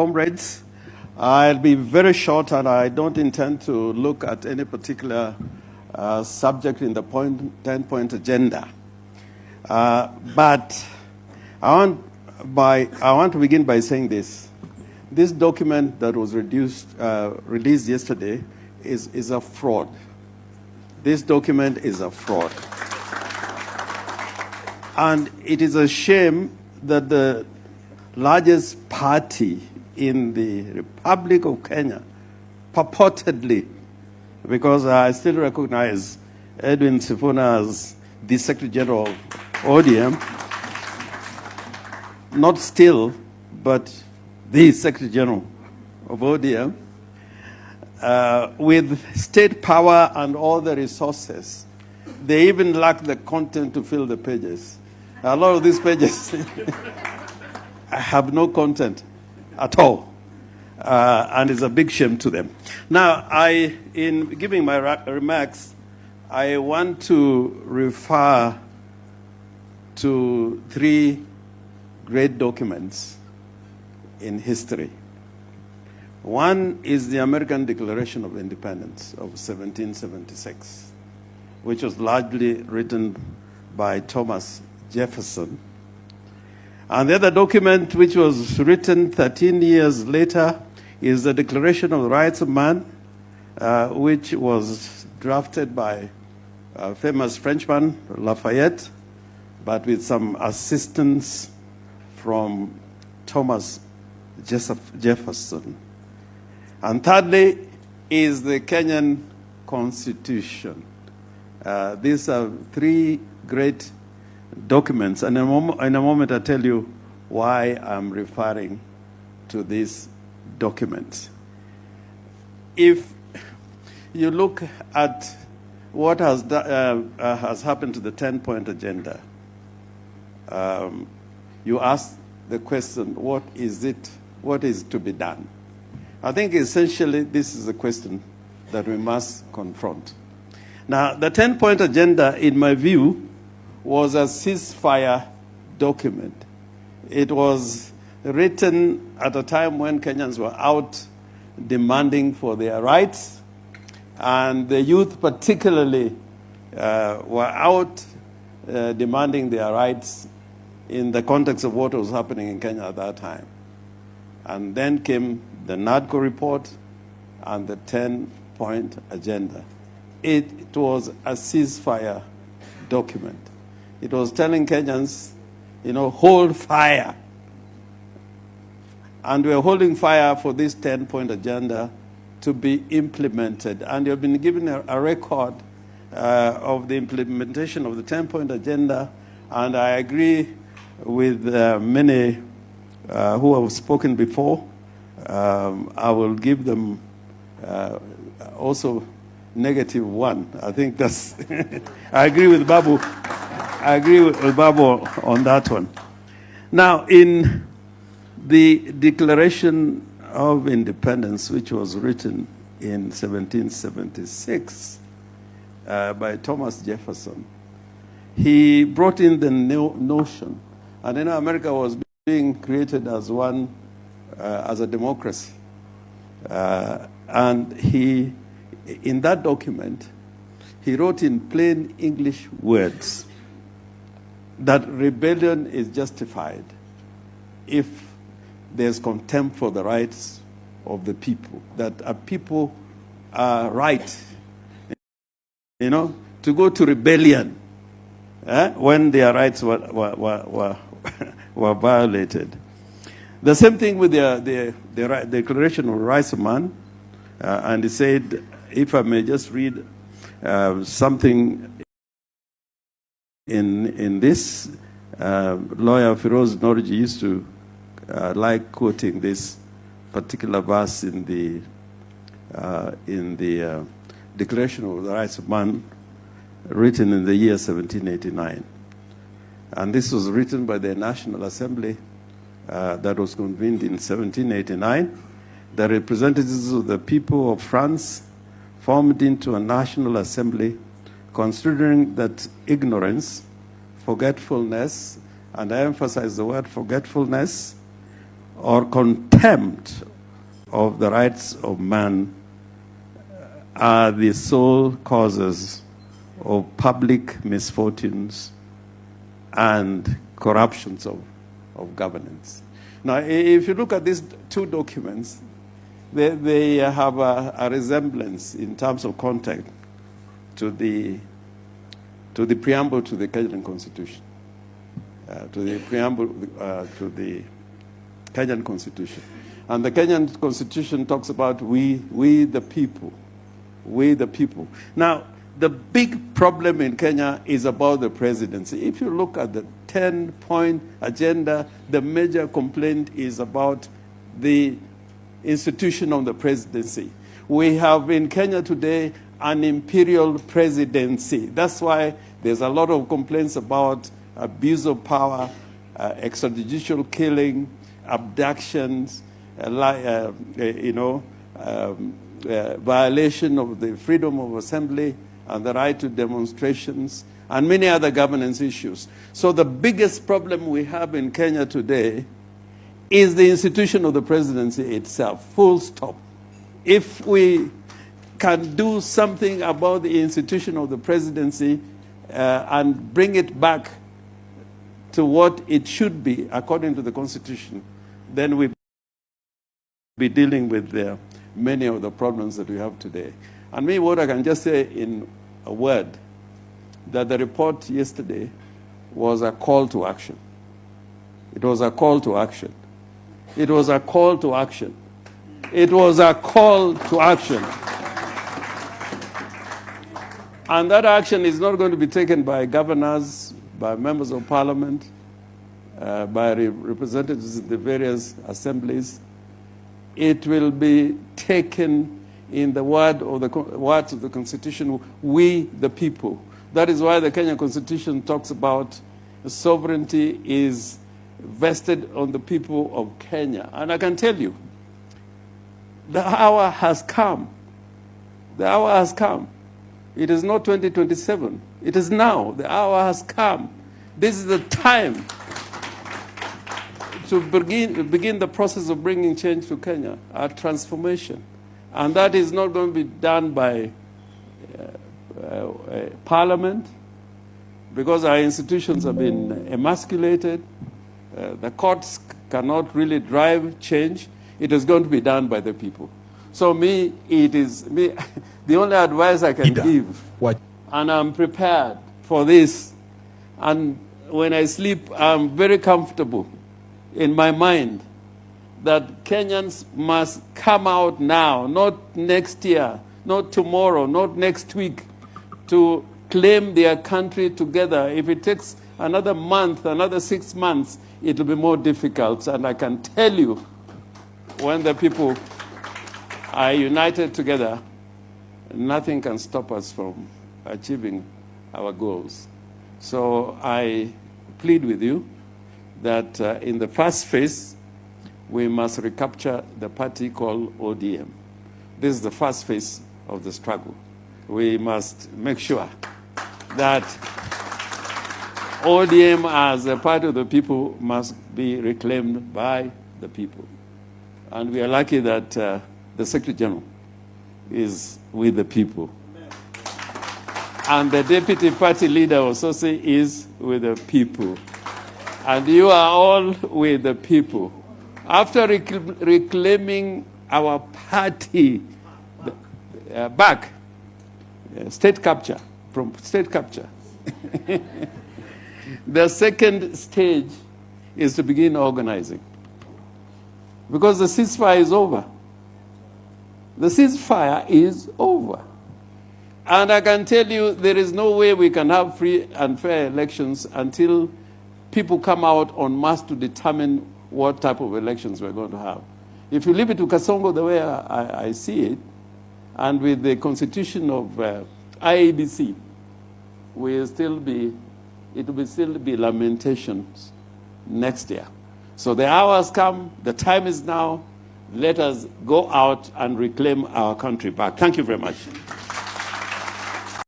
comrades. I'll be very short, and I don't intend to look at any particular subject in the 10-point agenda. But I want to begin by saying this. This document that was released yesterday is a fraud. This document is a fraud. And it is a shame that the largest party in the Republic of Kenya, purportedly, because I still recognize Edwin Sifuna as the Secretary General of ODM, not still, but the Secretary General of ODM, with state power and all the resources, they even lack the content to fill the pages. A lot of these pages have no content at all, and it's a big shame to them. Now, in giving my remarks, I want to refer to three great documents in history. One is the American Declaration of Independence of 1776, which was largely written by Thomas Jefferson. And the other document, which was written 13 years later, is the Declaration of the Rights of Man, which was drafted by a famous Frenchman, Lafayette, but with some assistance from Thomas Jefferson. And thirdly is the Kenyan Constitution. These are three great documents, and in a moment I'll tell you why I'm referring to these documents. If you look at what has happened to the 10-point agenda, you ask the question, what is to be done? I think essentially this is a question that we must confront. Now, the 10-point agenda, in my view, was a ceasefire document. It was written at a time when Kenyans were out demanding for their rights, and the youth particularly were out demanding their rights in the context of what was happening in Kenya at that time. And then came the NADCO report and the 10-point agenda. It was a ceasefire document. It was telling Kenyans, hold fire. And we're holding fire for this 10-point agenda to be implemented. And you've been given a record of the implementation of the 10-point agenda, and I agree with many who have spoken before. I will give them also -1. I think that's, I agree with Babu. I agree with Babu on that one. Now, in the Declaration of Independence, which was written in 1776 by Thomas Jefferson, he brought in the notion, and America was being created as as a democracy. And in that document, he wrote in plain English words that rebellion is justified if there's contempt for the rights of the people, that a people are right, to go to rebellion when their rights were violated. The same thing with the Declaration of Rights of Man, and he said, if I may just read something in this, lawyer Firoz Norji used to like quoting this particular verse in the Declaration of the Rights of Man, written in the year 1789. And this was written by the National Assembly that was convened in 1789. The representatives of the people of France formed into a National Assembly, considering that ignorance, forgetfulness, and I emphasize the word forgetfulness, or contempt of the rights of man are the sole causes of public misfortunes and corruptions of governance. Now, if you look at these two documents, they have a resemblance in terms of content to the preamble to the Kenyan Constitution, to the Kenyan Constitution. And the Kenyan Constitution talks about we the people. We the people. Now, the big problem in Kenya is about the presidency. If you look at the 10-point agenda, the major complaint is about the institution of the presidency. We have in Kenya today an imperial presidency. That's why there's a lot of complaints about abuse of power, extrajudicial killing, abductions, violation of the freedom of assembly and the right to demonstrations, and many other governance issues. So the biggest problem we have in Kenya today is the institution of the presidency itself, full stop. If we can do something about the institution of the presidency and bring it back to what it should be according to the Constitution, then we'll be dealing with many of the problems that we have today. And me, what I can just say in a word, that the report yesterday was a call to action. It was a call to action. It was a call to action. It was a call to action. And that action is not going to be taken by governors, by members of parliament, by representatives in the various assemblies. It will be taken in the words of the Constitution, we the people. That is why the Kenyan Constitution talks about sovereignty is vested on the people of Kenya. And I can tell you, the hour has come. The hour has come. It is not 2027. It is now. The hour has come. This is the time to begin the process of bringing change to Kenya, a transformation. And that is not going to be done by parliament, because our institutions have been emasculated. The courts cannot really drive change. It is going to be done by the people. So the only advice I can give, and I'm prepared for this, and when I sleep, I'm very comfortable in my mind that Kenyans must come out now, not next year, not tomorrow, not next week, to claim their country together. If it takes another month, another 6 months, it will be more difficult. And I can tell you, when the people are united together, nothing can stop us from achieving our goals. So I plead with you that in the first phase, we must recapture the party called ODM. This is the first phase of the struggle. We must make sure that ODM as a part of the people must be reclaimed by the people. And we are lucky that the Secretary General is with the people. And the deputy party leader also is with the people. And you are all with the people. After reclaiming our party back, state capture, from state capture, the second stage is to begin organizing. Because the ceasefire is over. The ceasefire is over. And I can tell you there is no way we can have free and fair elections until people come out en masse to determine what type of elections we're going to have. If you leave it to Kasongo the way I see it, and with the constitution of IEBC, it will still be lamentations next year. So the hour has come, the time is now. Let us go out and reclaim our country back. Thank you very much.